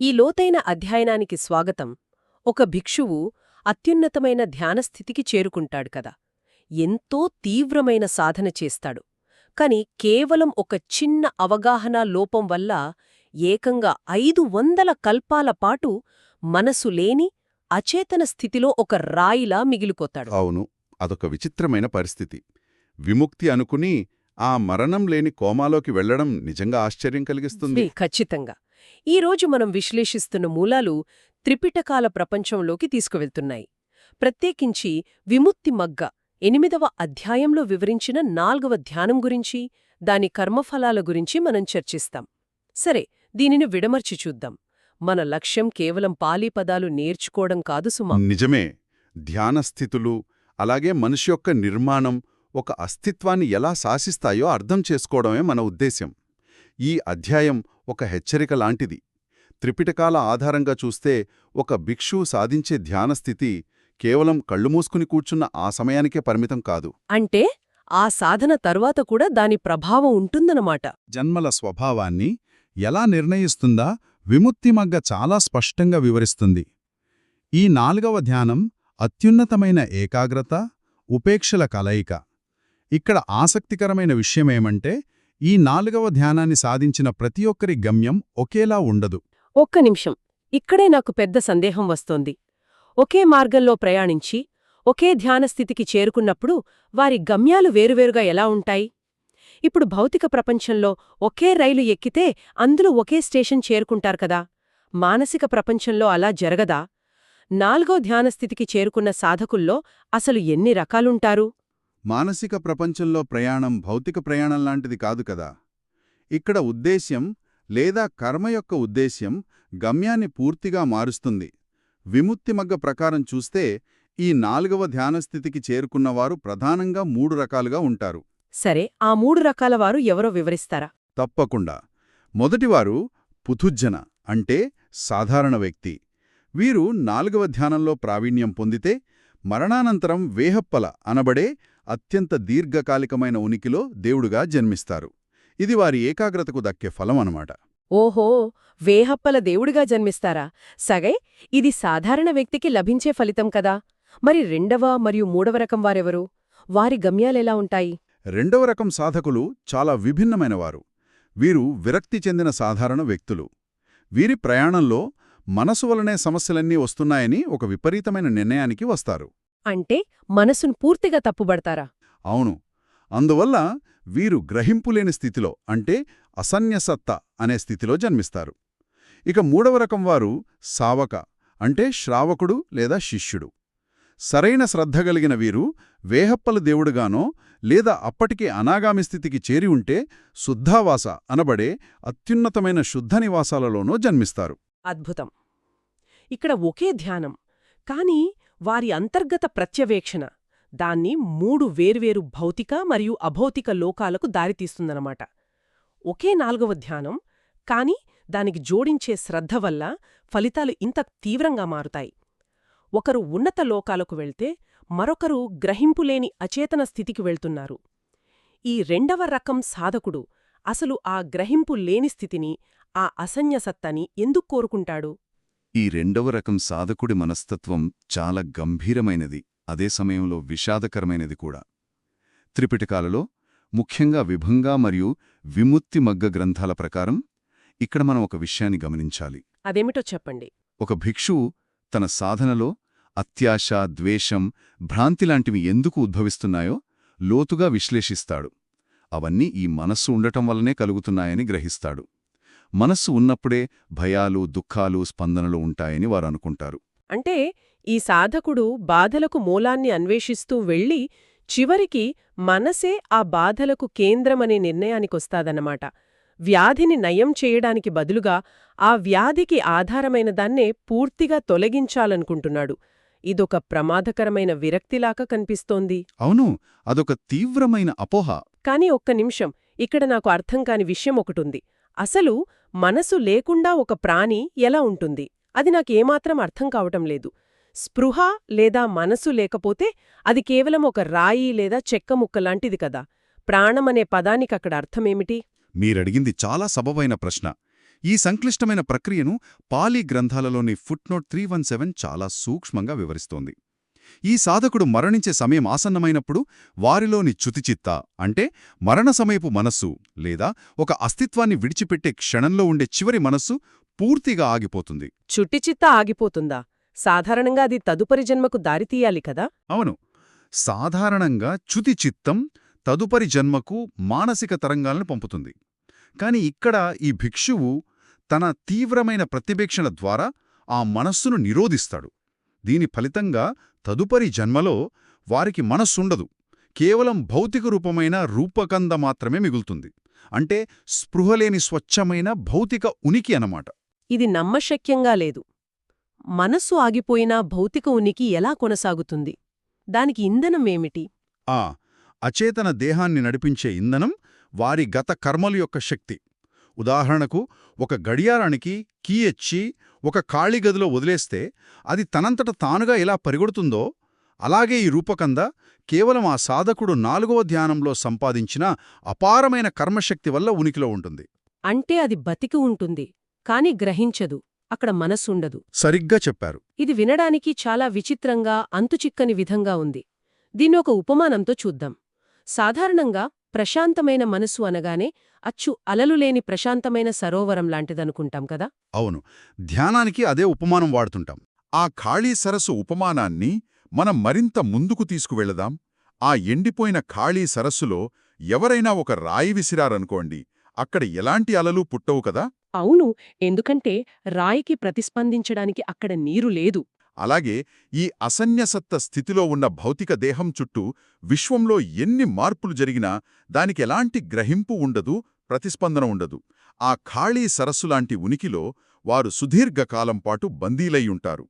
ఈ లోతైన అధ్యయనానికి స్వాగతం. ఒక భిక్షువు అత్యున్నతమైన ధ్యానస్థితికి చేరుకుంటాడు కదా. ఎంతో తీవ్రమైన సాధన చేస్తాడు. కాని కేవలం ఒక చిన్న అవగాహన లోపం వల్ల ఏకంగా 500 కల్పాల పాటు మనసు లేని అచేతన స్థితిలో ఒక రాయిలా మిగిలిపోతాడు. అవును, అదొక విచిత్రమైన పరిస్థితి. విముక్తి అనుకుని ఆ మరణం లేని కోమాలోకి వెళ్లడం నిజంగా ఆశ్చర్యం కలిగిస్తుంది. ఖచ్చితంగా. ఈరోజు మనం విశ్లేషిస్తున్న మూలాలు త్రిపిటకాల ప్రపంచంలోకి తీసుకువెళ్తున్నాయి. ప్రత్యేకించి విముక్తి మగ్గ 8వ అధ్యాయంలో వివరించిన 4వ ధ్యానం గురించి, దాని కర్మఫలాల గురించి మనం చర్చిస్తాం. సరే, దీనిని విడమర్చి చూద్దాం. మన లక్ష్యం కేవలం పాలీ పదాలు నేర్చుకోవడం కాదు సుమా. నిజమే. ధ్యానస్థితులు, అలాగే మనిషి యొక్క నిర్మాణం, ఒక అస్తిత్వాన్ని ఎలా శాసిస్తాయో అర్థం చేసుకోవడమే మన ఉద్దేశ్యం. ఈ అధ్యాయం ఒక హెచ్చరిక లాంటిది. త్రిపిటకాల ఆధారంగా చూస్తే ఒక భిక్షువు సాధించే ధ్యానస్థితి కేవలం కళ్ళు మూసుకుని కూర్చున్న ఆ సమయానికే పరిమితం కాదు. అంటే ఆ సాధన తర్వాత కూడా దాని ప్రభావం ఉంటుందన్నమాట. జన్మల స్వభావాన్ని ఎలా నిర్ణయిస్తుందా విముక్తిమగ్గ చాలా స్పష్టంగా వివరిస్తుంది. ఈ 4వ ధ్యానం అత్యున్నతమైన ఏకాగ్రత, ఉపేక్షల కలయిక. ఇక్కడ ఆసక్తికరమైన విషయమేమంటే ఈ 4వ ధ్యానాన్ని సాధించిన ప్రతి ఒక్కరి గమ్యం ఒకేలా ఉండదు. ఒక్క నిమిషం, ఇక్కడే నాకు పెద్ద సందేహం వస్తోంది. ఒకే మార్గంలో ప్రయాణించి ఒకే ధ్యానస్థితికి చేరుకున్నప్పుడు వారి గమ్యాలు వేరువేరుగా ఎలా ఉంటాయి? ఇప్పుడు భౌతిక ప్రపంచంలో ఒకే రైలు ఎక్కితే అందులో ఒకే స్టేషన్ చేరుకుంటారు కదా. మానసిక ప్రపంచంలో అలా జరగదా? 4వ ధ్యానస్థితికి చేరుకున్న సాధకుల్లో అసలు ఎన్ని రకాలుంటారు? మానసిక ప్రపంచంలో ప్రయాణం భౌతిక ప్రయాణం లాంటిది కాదు కదా. ఇక్కడ ఉద్దేశ్యం లేదా కర్మ యొక్క ఉద్దేశ్యం గమ్యాన్ని పూర్తిగా మారుస్తుంది. విముక్తిమగ్గ ప్రకారం చూస్తే ఈ 4వ ధ్యానస్థితికి చేరుకున్నవారు ప్రధానంగా 3 రకాలుగా ఉంటారు. సరే, ఆ 3 రకాల వారు ఎవరో వివరిస్తారా? తప్పకుండా. మొదటివారు పుథుజ్జన, అంటే సాధారణ వ్యక్తి. వీరు 4వ ధ్యానంలో ప్రావీణ్యం పొందితే మరణానంతరం వేహప్పల అనబడే అత్యంత దీర్ఘకాలికమైన ఉనికిలో దేవుడుగా జన్మిస్తారు. ఇది వారి ఏకాగ్రతకు దక్కే ఫలం అన్నమాట. ఓహో, వేహప్పల దేవుడిగా జన్మిస్తారా? సగై, ఇది సాధారణ వ్యక్తికి లభించే ఫలితం కదా. మరి 2వ మరియు 3వ రకం వారెవరు? వారి గమ్యాలెలా ఉంటాయి? 2వ రకం సాధకులు చాలా విభిన్నమైనవారు. వీరు విరక్తి చెందిన సాధారణ వ్యక్తులు. వీరి ప్రయాణంలో మనసు వలనే సమస్యలన్నీ వస్తున్నాయని ఒక విపరీతమైన నిర్ణయానికి వస్తారు. అంటే మనసును పూర్తిగా తప్పుబడతారా? అవును. అందువల్ల వీరు గ్రహింపులేని స్థితిలో, అంటే అసన్యసత్త అనే స్థితిలో జన్మిస్తారు. ఇక 3వ రకం వారు సావక, అంటే శ్రావకుడు లేదా శిష్యుడు. సరైన శ్రద్ధ కలిగిన వీరు వేహప్పల దేవుడుగానో లేదా అప్పటికే అనాగామి స్థితికి చేరి ఉంటే శుద్ధావాస అనబడే అత్యున్నతమైన శుద్ధ నివాసాలలోనో జన్మిస్తారు. అద్భుతం. ఇక్కడ ఒకే ధ్యానం, కాని వారి అంతర్గత ప్రత్యవేక్షణ దాన్ని 3 వేర్వేరు భౌతిక మరియు అభౌతిక లోకాలకు దారితీస్తుందన్నమాట. ఒకే 4వ ధ్యానం, కాని దానికి జోడించే శ్రద్ధ వల్ల ఫలితాలు ఇంత తీవ్రంగా మారుతాయి. ఒకరు ఉన్నత లోకాలకు వెళ్తే మరొకరు గ్రహింపులేని అచేతన స్థితికి వెళ్తున్నారు. ఈ 2వ రకం సాధకుడు అసలు ఆ గ్రహింపు లేని స్థితిని, ఆ అసన్యసత్తని ఎందుకు కోరుకుంటాడు? ఈ 2వ రకం సాధకుడి మనస్తత్వం చాలా గంభీరమైనది, అదే సమయంలో విషాదకరమైనది కూడా. త్రిపిటకాలలో, ముఖ్యంగా విభంగ మరియు విముక్తి మగ్గ గ్రంథాల ప్రకారం ఇక్కడ మనం ఒక విషయాన్ని గమనించాలి. అదేమిటో చెప్పండి. ఒక భిక్షువు తన సాధనలో అత్యాశ, ద్వేషం, భ్రాంతిలాంటివి ఎందుకు ఉద్భవిస్తున్నాయో లోతుగా విశ్లేషిస్తాడు. అవన్నీ ఈ మనస్సు ఉండటం వల్లనే కలుగుతున్నాయని గ్రహిస్తాడు. మనస్సు ఉన్నప్పుడే భయాలు, దుఃఖాలు, స్పందనలు ఉంటాయని వారు అనుకుంటారు. అంటే ఈ సాధకుడు బాధలకు మూలాన్ని అన్వేషిస్తూ వెళ్ళి చివరికి మనసే ఆ బాధలకు కేంద్రమనే నిర్ణయానికొస్తాదన్నమాట. వ్యాధిని నయం చేయడానికి బదులుగా ఆ వ్యాధికి ఆధారమైన దాన్నే పూర్తిగా తొలగించాలనుకుంటున్నాడు. ఇదొక ప్రమాదకరమైన విరక్తిలాగా కనిపిస్తోంది. అవును, అదొక తీవ్రమైన అపోహ. కాని ఒక్క నిమిషం, ఇక్కడ నాకు అర్థం కాని విషయం ఒకటుంది. అసలు మనసు లేకుండా ఒక ప్రాణి ఎలా ఉంటుంది? అది నాకేమాత్రం అర్థం కావటం లేదు. స్పృహ లేదా మనసు లేకపోతే అది కేవలం ఒక రాయి లేదా చెక్క ముక్కలాంటిది కదా. ప్రాణమనే పదానికక్కడ అర్థమేమిటి? మీరడిగింది చాలా సబబైన ప్రశ్న. ఈ సంక్లిష్టమైన ప్రక్రియను పాలీ గ్రంథాలలోని ఫుట్నోట్ 317 చాలా సూక్ష్మంగా వివరిస్తోంది. ఈ సాధకుడు మరణించే సమయం ఆసన్నమైనప్పుడు వారిలోని చ్యుతిచిత్త అంటే మరణ సమయపు మనస్సు లేదా ఒక అస్తిత్వాన్ని విడిచిపెట్టే క్షణంలో ఉండే చివరి మనస్సు పూర్తిగా ఆగిపోతుంది. చుట్టిచిత్త ఆగిపోతుందా? సాధారణంగా అది తదుపరి జన్మకు దారితీయాలి కదా? అవును, సాధారణంగా చ్యుతిచిత్తం తదుపరి జన్మకు మానసిక తరంగాలను పంపుతుంది. కాని ఇక్కడ ఈ భిక్షువు తన తీవ్రమైన ప్రతిభేక్షణ ద్వారా ఆ మనస్సును నిరోధిస్తాడు. దీని ఫలితంగా తదుపరి జన్మలో వారికి మనస్సుండదు, కేవలం భౌతిక రూపమైన రూపకంద మాత్రమే మిగులుతుంది. అంటే స్పృహలేని స్వచ్ఛమైన భౌతిక ఉనికి అన్నమాట. ఇది నమ్మశక్యంగా లేదు. మనస్సు ఆగిపోయినా భౌతిక ఉనికి ఎలా కొనసాగుతుంది? దానికి ఇంధనం ఏమిటి? ఆ అచేతన దేహాన్ని నడిపించే ఇంధనం వారి గత కర్మల యొక్క శక్తి. ఉదాహరణకు, ఒక గడియారానికి కీ ఇచ్చి ఒక ఖాళీ గదిలో వదిలేస్తే అది తనంతట తానుగా ఎలా పరిగెడుతుందో, అలాగే ఈ రూపకంద కేవలం ఆ సాధకుడు 4వ ధ్యానంలో సంపాదించిన అపారమైన కర్మశక్తి వల్ల ఉనికిలో ఉంటుంది. అంటే అది బతికి ఉంటుంది, కాని గ్రహించదు, అక్కడ మనస్సుండదు. సరిగ్గా చెప్పారు. ఇది వినడానికి చాలా విచిత్రంగా, అంతుచిక్కని విధంగా ఉంది. దీన్ని ఒక ఉపమానంతో చూద్దాం. సాధారణంగా ప్రశాంతమైన మనసు అనగానే అచ్చు అలలులేని ప్రశాంతమైన సరోవరం లాంటిదనుకుంటాం కదా? అవును, ధ్యానానికి అదే ఉపమానం వాడుతుంటాం. ఆ ఖాళీ సరస్సు ఉపమానాన్ని మనం మరింత ముందుకు తీసుకువెళదాం. ఆ ఎండిపోయిన ఖాళీ సరస్సులో ఎవరైనా ఒక రాయి విసిరారనుకోండి, అక్కడ ఎలాంటి అలలు పుట్టవు కదా? అవును, ఎందుకంటే రాయికి ప్రతిస్పందించడానికి అక్కడ నీరు లేదు. అలాగే ఈ అసన్యసత్త స్థితిలో ఉన్న భౌతిక దేహం చుట్టూ విశ్వంలో ఎన్ని మార్పులు జరిగినా దానికి ఎలాంటి గ్రహింపు ఉండదు, ప్రతిస్పందన ఉండదు. ఆ ఖాళీ సరస్సులాంటి ఉనికిలో వారు సుదీర్ఘకాలం పాటు బందీలయ్యుంటారు.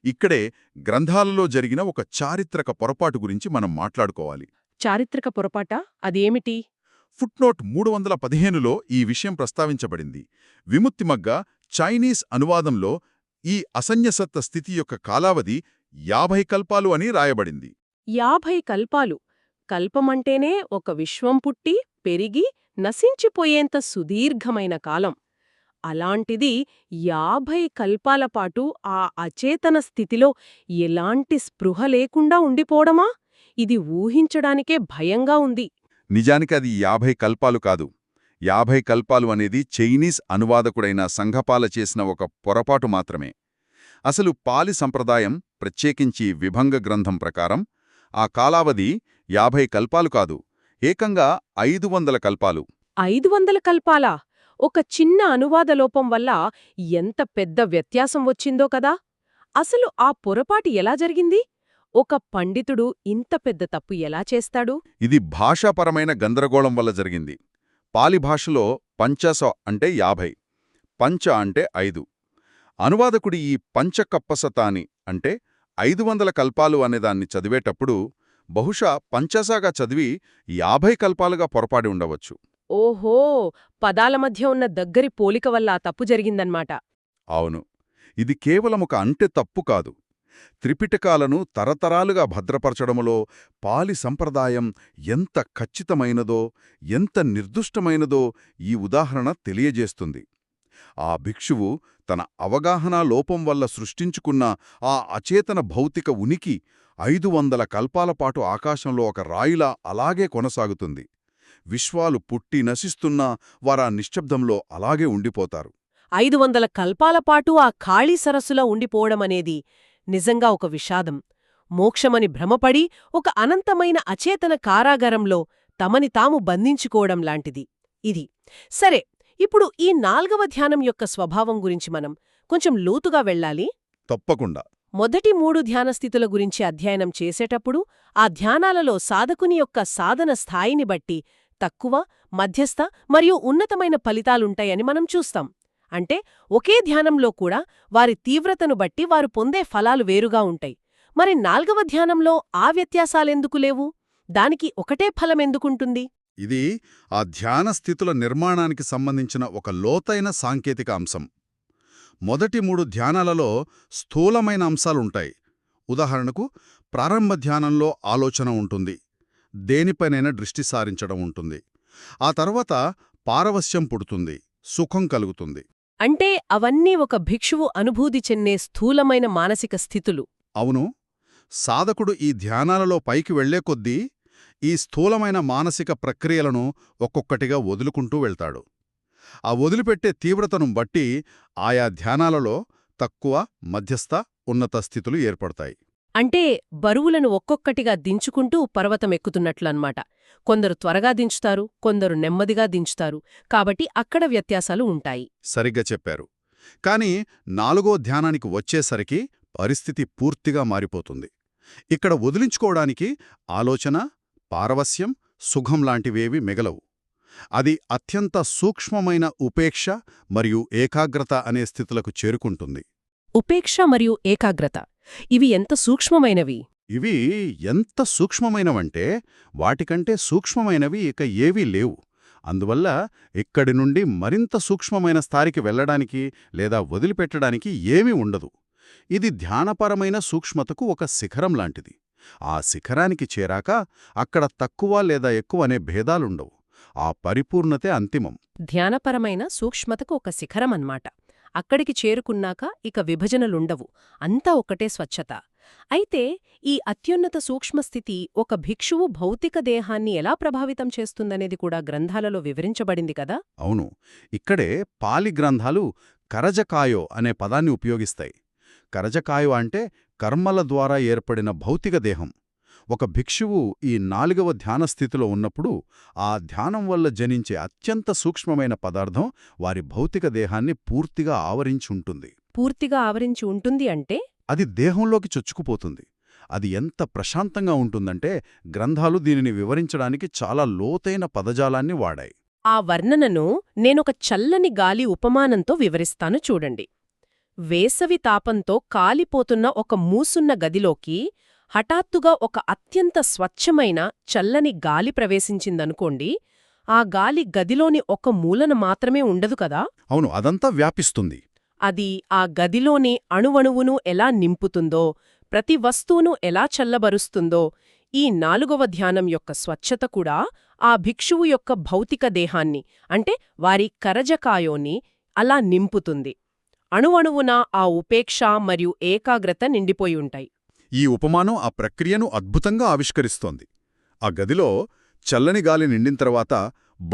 ఇక్కడే గ్రంథాలలో జరిగిన ఒక చారిత్రక పొరపాటు గురించి మనం మాట్లాడుకోవాలి. చారిత్రక పొరపాటా? అదేమిటి? ఫుట్నోట్ 315లో ఈ విషయం ప్రస్తావించబడింది. విముక్తిమగ్గ చైనీస్ అనువాదంలో ఈ అసన్యసత్త స్థితి యొక్క కాలావధి 50 కల్పాలు అని రాయబడింది. 50 కల్పాలు. కల్పమంటేనే ఒక విశ్వం పుట్టి, పెరిగి, నశించిపోయేంత సుదీర్ఘమైన కాలం. అలాంటిది 50 కల్పాల పాటు ఆ అచేతన స్థితిలో ఎలాంటి స్పృహ లేకుండా ఉండిపోవడమా? ఇది ఊహించడానికే భయంగా ఉంది. నిజానికి అది 50 కల్పాలు కాదు. 50 కల్పాలు అనేది చైనీస్ అనువాదకుడైన సంఘపాల చేసిన ఒక పొరపాటు మాత్రమే. అసలు పాలి సంప్రదాయం, ప్రత్యేకించి విభంగ గ్రంథం ప్రకారం ఆ కాలావధి 50 కల్పాలు కాదు, ఏకంగా 500 కల్పాలు. 500 కల్పాలా? ఒక చిన్న అనువాదలోపం వల్ల ఎంత పెద్ద వ్యత్యాసం వచ్చిందో కదా! అసలు ఆ పొరపాటు ఎలా జరిగింది? ఒక పండితుడు ఇంత పెద్ద తప్పు ఎలా చేస్తాడు? ఇది భాషాపరమైన గందరగోళం వల్ల జరిగింది. పాలి భాషలో పంచస అంటే 50, పంచ అంటే 5. అనువాదకుడి ఈ పంచకప్పసతాని అంటే 500 కల్పాలు అనేదాన్ని చదివేటప్పుడు బహుశా పంచసాగా చదివి 50 కల్పాలుగా పొరపాడి ఉండవచ్చు. ఓహో, పదాల మధ్య ఉన్న దగ్గరి పోలిక వల్ల ఆ తప్పు జరిగిందన్నమాట. అవును, ఇది కేవలం ఒక అంటే తప్పు కాదు. త్రిపిటకాలను తరతరాలుగా భద్రపరచడములో పాలి సంప్రదాయం ఎంత ఖచ్చితమైనదో, ఎంత నిర్దుష్టమైనదో ఈ ఉదాహరణ తెలియజేస్తుంది. ఆ భిక్షువు తన అవగాహనా లోపం వల్ల సృష్టించుకున్న ఆ అచేతన భౌతిక ఉనికి 500 కల్పాలపాటు ఆకాశంలో ఒక రాయిలా అలాగే కొనసాగుతుంది. విశ్వాలు పుట్టి నశిస్తున్నా వారా నిశ్శబ్దంలో అలాగే ఉండిపోతారు. 500 కల్పాలపాటు ఆ ఖాళీ సరస్సులో ఉండిపోవడమనేది నిజంగా ఒక విషాదం. మోక్షమని భ్రమపడి ఒక అనంతమైన అచేతన కారాగారంలో తమని తాము బంధించుకోవడం లాంటిది ఇది. సరే, ఇప్పుడు ఈ 4వ ధ్యానం యొక్క స్వభావం గురించి మనం కొంచెం లోతుగా వెళ్ళాలి. తప్పకుండా. మొదటి 3 ధ్యానస్థితుల గురించి అధ్యయనం చేసేటప్పుడు ఆ ధ్యానాలలో సాధకుని యొక్క సాధన స్థాయిని బట్టి తక్కువ, మధ్యస్థ మరియు ఉన్నతమైన ఫలితాలుంటాయని మనం చూస్తాం. అంటే ఒకే ధ్యానంలో కూడా వారి తీవ్రతను బట్టి వారు పొందే ఫలాలు వేరుగా ఉంటాయి. మరి 4వ ధ్యానంలో ఆ వ్యత్యాసాలెందుకు లేవు? దానికి ఒకటే ఫలమెందుకుంటుంది? ఇది ఆ ధ్యాన స్థితుల నిర్మాణానికి సంబంధించిన ఒక లోతైన సాంకేతిక అంశం. మొదటి 3 ధ్యానాలలో స్థూలమైన అంశాలుంటాయి. ఉదాహరణకు, ప్రారంభ ధ్యానంలో ఆలోచన ఉంటుంది, దేనిపైనైనా దృష్టి సారించడం ఉంటుంది. ఆ తర్వాత పారవశ్యం పుడుతుంది, సుఖం కలుగుతుంది. అంటే అవన్నీ ఒక భిక్షువు అనుభూతి చెందే స్థూలమైన మానసిక స్థితులు. అవును, సాధకుడు ఈ ధ్యానాలలో పైకి వెళ్లే కొద్దీ ఈ స్థూలమైన మానసిక ప్రక్రియలను ఒక్కొక్కటిగా వదులుకుంటూ వెళ్తాడు. ఆ వదిలిపెట్టే తీవ్రతను బట్టి ఆయా ధ్యానాలలో తక్కువ, మధ్యస్థ, ఉన్నత స్థితులు ఏర్పడతాయి. అంటే బరువులను ఒక్కొక్కటిగా దించుకుంటూ పర్వతమెక్కుతున్నట్లన్నమాట. కొందరు త్వరగా దించుతారు, కొందరు నెమ్మదిగా దించుతారు. కాబట్టి అక్కడ వ్యత్యాసాలు ఉంటాయి. సరిగ్గా చెప్పారు. కాని 4వ ధ్యానానికి వచ్చేసరికి పరిస్థితి పూర్తిగా మారిపోతుంది. ఇక్కడ వదిలించుకోవడానికి ఆలోచన, పారవస్యం, సుఖం లాంటివేవి మిగలవు. అది అత్యంత సూక్ష్మమైన ఉపేక్ష మరియు ఏకాగ్రత అనే స్థితులకు చేరుకుంటుంది. ఉపేక్ష మరియు ఏకాగ్రత ఇవి ఎంత సూక్ష్మమైనవి! ఇవి ఎంత సూక్ష్మమైనవంటే వాటికంటే సూక్ష్మమైనవి ఇక ఏవీ లేవు. అందువల్ల ఇక్కడి నుండి మరింత సూక్ష్మమైన స్థాయికి వెళ్లడానికి లేదా వదిలిపెట్టడానికి ఏమీ ఉండదు. ఇది ధ్యానపరమైన సూక్ష్మతకు ఒక శిఖరం లాంటిది. ఆ శిఖరానికి చేరాక అక్కడ తక్కువ లేదా ఎక్కువ అనే భేదాలుండవు. ఆ పరిపూర్ణతే అంతిమం. ధ్యానపరమైన సూక్ష్మతకు ఒక శిఖరమన్మాట. అక్కడికి చేరుకున్నాక ఇక విభజనలుండవు. అంతా ఒకటే స్వచ్ఛత. అయితే ఈ అత్యున్నత సూక్ష్మస్థితి ఒక భిక్షువు భౌతిక దేహాన్ని ఎలా ప్రభావితం చేస్తుందనేది కూడా గ్రంథాలలో వివరించబడింది కదా? అవును, ఇక్కడే పాలి గ్రంథాలు కరజకాయో అనే పదాన్ని ఉపయోగిస్తాయి. కరజకాయో అంటే కర్మల ద్వారా ఏర్పడిన భౌతిక దేహం. ఒక భిక్షువు ఈ 4వ ధ్యానస్థితిలో ఉన్నప్పుడు ఆ ధ్యానం వల్ల జనించే అత్యంత సూక్ష్మమైన పదార్థం వారి భౌతిక దేహాన్ని పూర్తిగా ఆవరించుంటుంది. పూర్తిగా ఆవరించి ఉంటుంది అంటే? అది దేహంలోకి చొచ్చుకుపోతుంది. అది ఎంత ప్రశాంతంగా ఉంటుందంటే గ్రంథాలు దీనిని వివరించడానికి చాలా లోతైన పదజాలాన్ని వాడాయి. ఆ వర్ణనను నేనొక చల్లని గాలి ఉపమానంతో వివరిస్తాను చూడండి. వేసవి తాపంతో కాలిపోతున్న ఒక మూసున్న గదిలోకి హఠాత్తుగా ఒక అత్యంత స్వచ్ఛమైన చల్లని గాలి ప్రవేశించిందనుకోండి. ఆ గాలి గదిలోని ఒక మూలన మాత్రమే ఉండదు కదా. అవును, అదంతా వ్యాపిస్తుంది. అది ఆ గదిలోని అణువణువును ఎలా నింపుతుందో, ప్రతి వస్తువును ఎలా చల్లబరుస్తుందో, ఈ 4వ ధ్యానం యొక్క స్వచ్ఛత కూడా ఆ భిక్షువు యొక్క భౌతిక దేహాన్ని అంటే వారి కరజకాయోని అలా నింపుతుంది. అణువణువున ఆ ఉపేక్ష మరియు ఏకాగ్రత నిండిపోయుంటాయి. ఈ ఉపమానం ఆ ప్రక్రియను అద్భుతంగా ఆవిష్కరిస్తోంది. ఆ గదిలో చల్లని గాలి నిండిన తర్వాత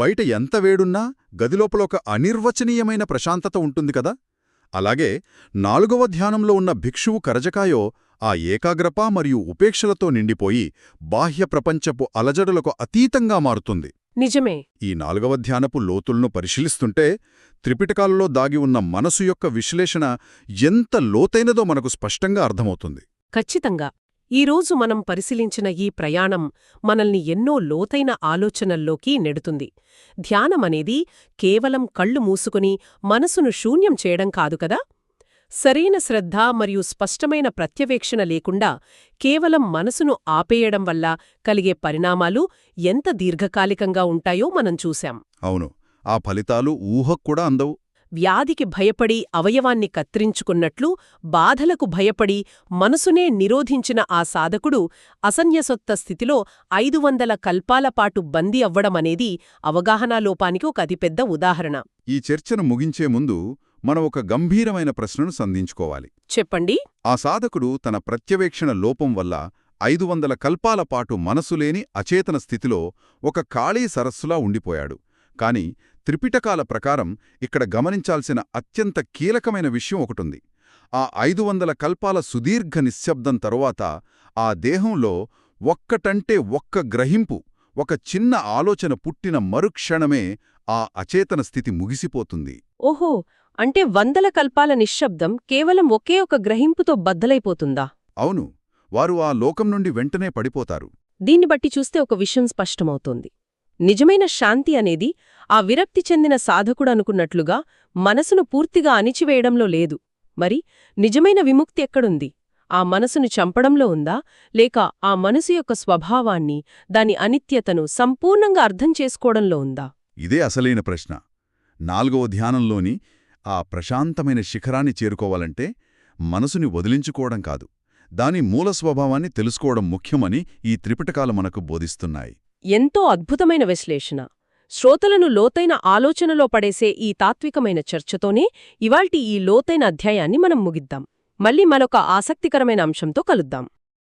బయట ఎంత వేడున్నా గదిలోపల ఒక అనిర్వచనీయమైన ప్రశాంతత ఉంటుంది కదా. అలాగే 4వ ధ్యానంలో ఉన్న భిక్షువు కరజకాయో ఆ ఏకాగ్రత మరియు ఉపేక్షలతో నిండిపోయి బాహ్య ప్రపంచపు అలజడులకు అతీతంగా మారుతుంది. నిజమే. ఈ 4వ ధ్యానపు లోతులను పరిశీలిస్తుంటే త్రిపిటకాలలో దాగి ఉన్న మనసు యొక్క విశ్లేషణ ఎంత లోతైనదో మనకు స్పష్టంగా అర్థమవుతుంది. ఖచ్చితంగా. ఈరోజు మనం పరిశీలించిన ఈ ప్రయాణం మనల్ని ఎన్నో లోతైన ఆలోచనల్లోకి నెడుతుంది. ధ్యానమనేది కేవలం కళ్ళు మూసుకుని మనసును శూన్యం చేయడం కాదు కదా. సరైన శ్రద్ధ మరియు స్పష్టమైన ప్రత్యవేక్షణ లేకుండా కేవలం మనసును ఆపేయడం వల్ల కలిగే పరిణామాలు ఎంత దీర్ఘకాలికంగా ఉంటాయో మనం చూశాం. అవును, ఆ ఫలితాలు ఊహక్కూడా అందవు. వ్యాధికి భయపడి అవయవాన్ని కత్తిరించుకున్నట్లు బాధలకు భయపడి మనసునే నిరోధించిన ఆ సాధకుడు అసన్యసొత్త స్థితిలో 500 కల్పాలపాటు బందీ అవ్వడమనేది అవగాహనాలోపానికి ఒక అతిపెద్ద ఉదాహరణ. ఈ చర్చను ముగించే ముందు మనం ఒక గంభీరమైన ప్రశ్నను సంధించుకోవాలి. చెప్పండి. ఆ సాధకుడు తన ప్రత్యవేక్షణ లోపం వల్ల 500 కల్పాల పాటు మనసులేని అచేతన స్థితిలో ఒక ఖాళీ సరస్సులా ఉండిపోయాడు. కాని త్రిపిటకాల ప్రకారం ఇక్కడ గమనించాల్సిన అత్యంత కీలకమైన విషయం ఒకటుంది. ఆ 500 కల్పాల సుదీర్ఘ నిశ్శబ్దం తరువాత ఆ దేహంలో ఒక్కటంటే ఒక్క గ్రహింపు, ఒక చిన్న ఆలోచన పుట్టిన మరుక్షణమే ఆ అచేతన స్థితి ముగిసిపోతుంది. ఓహో, అంటే 100 కల్పాల నిశ్శబ్దం కేవలం ఒకే ఒక గ్రహింపుతో బద్దలైపోతుందా? అవును, వారు ఆ లోకం నుండి వెంటనే పడిపోతారు. దీన్ని బట్టి చూస్తే ఒక విషయం స్పష్టమవుతోంది. నిజమైన శాంతి అనేది ఆ విరక్తి చెందిన సాధకుడు అనుకున్నట్లుగా మనసును పూర్తిగా అణిచివేయడంలో లేదు. మరి నిజమైన విముక్తి ఎక్కడుంది? ఆ మనసును చంపడంలో ఉందా, లేక ఆ మనసు యొక్క స్వభావాన్ని, దాని అనిత్యతను సంపూర్ణంగా అర్థం చేసుకోవడంలో ఉందా? ఇదే అసలైన ప్రశ్న. 4వ ధ్యానంలోని ఆ ప్రశాంతమైన శిఖరాన్ని చేరుకోవాలంటే మనసుని వదిలించుకోవడం కాదు, దాని మూల స్వభావాన్ని తెలుసుకోవడం ముఖ్యమని ఈ త్రిపిటకాలు మనకు బోధిస్తున్నాయి. ఎంతో అద్భుతమైన విశ్లేషణ. శ్రోతలను లోతైన ఆలోచనలో పడేసే ఈ తాత్వికమైన చర్చతోనే ఇవాల్టి ఈ లోతైన అధ్యాయాన్ని మనం ముగిద్దాం. మళ్ళీ మరొక ఆసక్తికరమైన అంశంతో కలుద్దాం.